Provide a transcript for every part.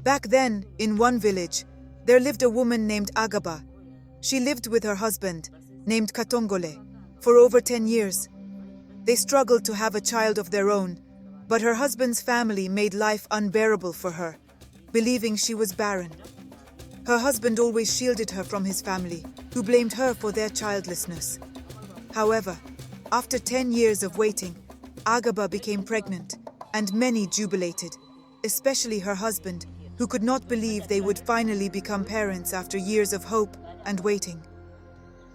Back then, in one village, there lived a woman named Agaba. She lived with her husband, named Katongole, for over 10 years. They struggled to have a child of their own, but her husband's family made life unbearable for her, believing she was barren. Her husband always shielded her from his family, who blamed her for their childlessness. However, after 10 years of waiting, Agaba became pregnant, and many jubilated, especially her husband, who could not believe they would finally become parents after years of hope and waiting.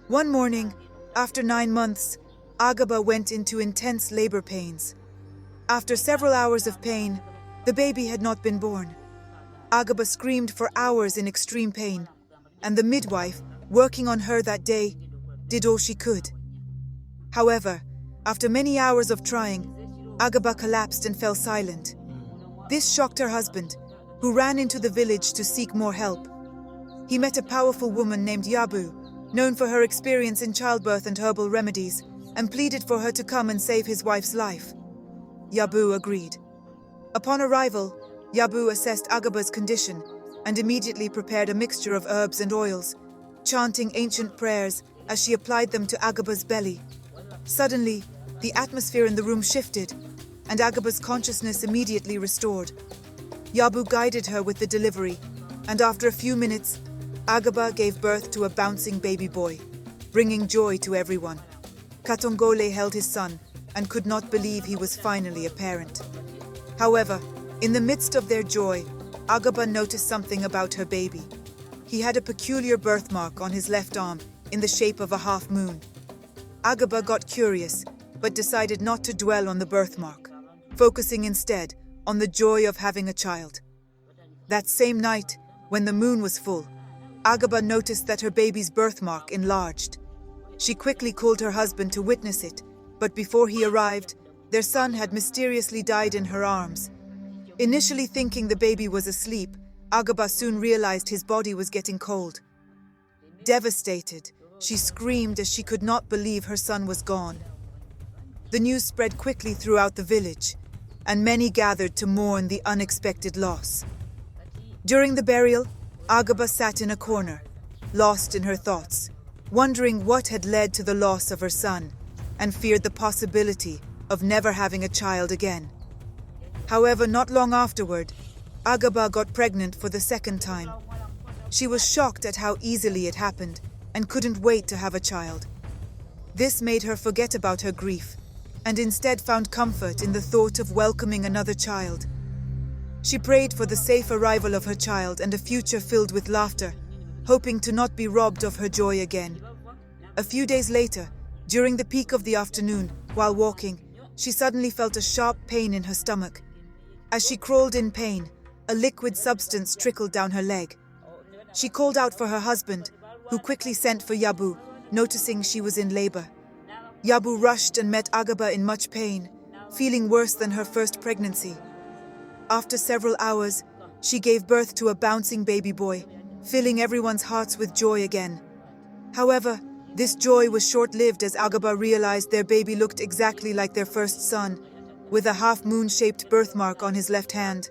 One morning, after 9 months, Agaba went into intense labor pains. After several hours of pain, the baby had not been born. Agaba screamed for hours in extreme pain, and the midwife, working on her that day, did all she could. However, after many hours of trying, Agaba collapsed and fell silent. This shocked her husband, who ran into the village to seek more help. He met a powerful woman named Yabu, known for her experience in childbirth and herbal remedies, and pleaded for her to come and save his wife's life. Yabu agreed. Upon arrival, Yabu assessed Agaba's condition and immediately prepared a mixture of herbs and oils, chanting ancient prayers as she applied them to Agaba's belly. Suddenly, the atmosphere in the room shifted, and Agaba's consciousness immediately restored. Yabu guided her with the delivery, and after a few minutes, Agaba gave birth to a bouncing baby boy, bringing joy to everyone. Katongole held his son and could not believe he was finally a parent. However, in the midst of their joy, Agaba noticed something about her baby. He had a peculiar birthmark on his left arm in the shape of a half moon. Agaba got curious, but decided not to dwell on the birthmark, focusing instead on the joy of having a child. That same night, when the moon was full, Agaba noticed that her baby's birthmark enlarged. She quickly called her husband to witness it, but before he arrived, their son had mysteriously died in her arms. Initially thinking the baby was asleep, Agaba soon realized his body was getting cold. Devastated, she screamed as she could not believe her son was gone. The news spread quickly throughout the village, and many gathered to mourn the unexpected loss. During the burial, Agaba sat in a corner, lost in her thoughts, wondering what had led to the loss of her son, and feared the possibility of never having a child again. However, not long afterward, Agaba got pregnant for the second time. She was shocked at how easily it happened and couldn't wait to have a child. This made her forget about her grief and instead found comfort in the thought of welcoming another child. She prayed for the safe arrival of her child and a future filled with laughter, hoping to not be robbed of her joy again. A few days later, during the peak of the afternoon, while walking, she suddenly felt a sharp pain in her stomach. As she crawled in pain, a liquid substance trickled down her leg. She called out for her husband, who quickly sent for Yabu, noticing she was in labor. Yabu rushed and met Agaba in much pain, feeling worse than her first pregnancy. After several hours, she gave birth to a bouncing baby boy, filling everyone's hearts with joy again. However, this joy was short-lived as Agaba realized their baby looked exactly like their first son, with a half-moon-shaped birthmark on his left hand.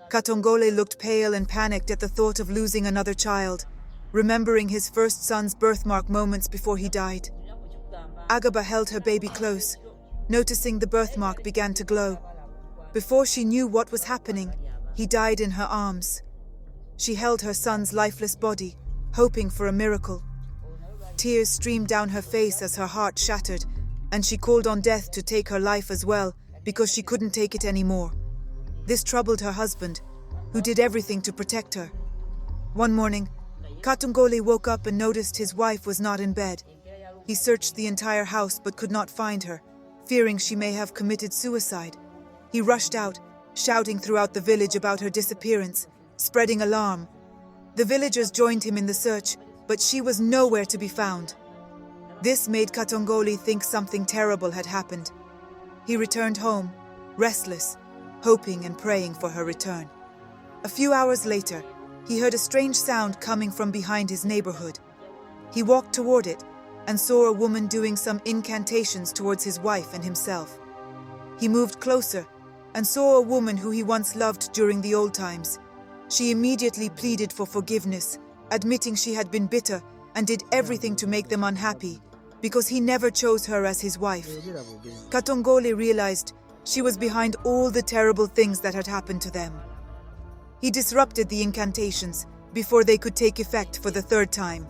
Katongole looked pale and panicked at the thought of losing another child, remembering his first son's birthmark moments before he died. Agaba held her baby close, noticing the birthmark began to glow. Before she knew what was happening, he died in her arms. She held her son's lifeless body, hoping for a miracle. Tears streamed down her face as her heart shattered, and she called on death to take her life as well, because she couldn't take it anymore. This troubled her husband, who did everything to protect her. One morning, Katongole woke up and noticed his wife was not in bed. He searched the entire house but could not find her, fearing she may have committed suicide. He rushed out, shouting throughout the village about her disappearance, spreading alarm. The villagers joined him in the search, but she was nowhere to be found. This made Katongole think something terrible had happened. He returned home, restless, hoping and praying for her return. A few hours later, he heard a strange sound coming from behind his neighborhood. He walked toward it and saw a woman doing some incantations towards his wife and himself. He moved closer and saw a woman who he once loved during the old times. She immediately pleaded for forgiveness, admitting she had been bitter and did everything to make them unhappy, because he never chose her as his wife. Katongole realized she was behind all the terrible things that had happened to them. He disrupted the incantations before they could take effect for the third time.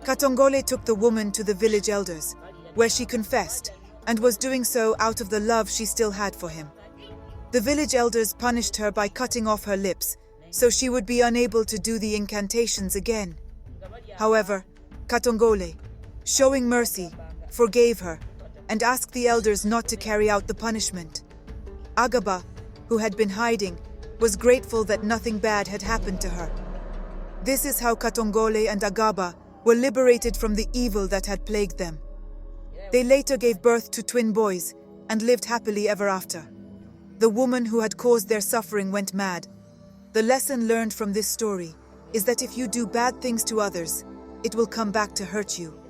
Katongole took the woman to the village elders, where she confessed, and was doing so out of the love she still had for him. The village elders punished her by cutting off her lips, so she would be unable to do the incantations again. However, Katongole, showing mercy, forgave her and asked the elders not to carry out the punishment. Agaba, who had been hiding, was grateful that nothing bad had happened to her. This is how Katongole and Agaba were liberated from the evil that had plagued them. They later gave birth to twin boys and lived happily ever after. The woman who had caused their suffering went mad. The lesson learned from this story is that if you do bad things to others, it will come back to hurt you.